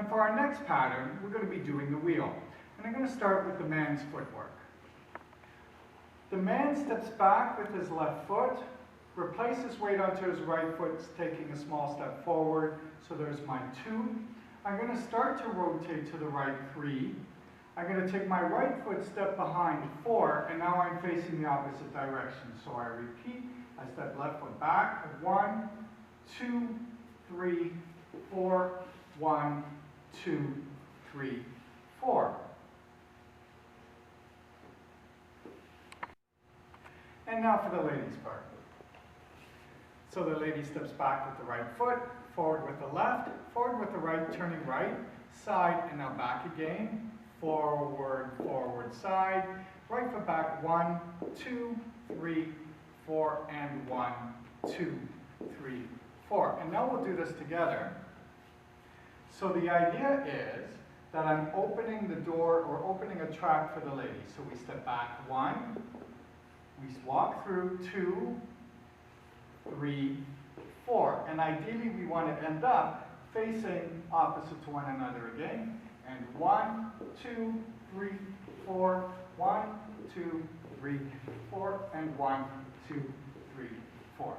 And for our next pattern, we're going to be doing the wheel. And I'm going to start with the man's footwork. The man steps back with his left foot, replaces weight onto his right foot, taking a small step forward. So there's my 2. I'm going to start to rotate to the right 3. I'm going to take my right foot, step behind 4, and now I'm facing the opposite direction. So I repeat, I step left foot back, 1, 2, 3, 4, 1, 2, 3, 4. And now for the ladies part. So the lady steps back with the right foot, forward with the left, forward with the right, turning right, side, and now back again. Forward, forward, side. Right foot back, 1, 2, 3, 4, and 1, 2, 3, 4. And now we'll do this together. So the idea is that I'm opening the door or opening a track for the lady. So we step back 1, we walk through 2, 3, 4. And ideally we want to end up facing opposite to one another again. And 1, 2, 3, 4, 1, 2, 3, 4, and 1, 2, 3, 4.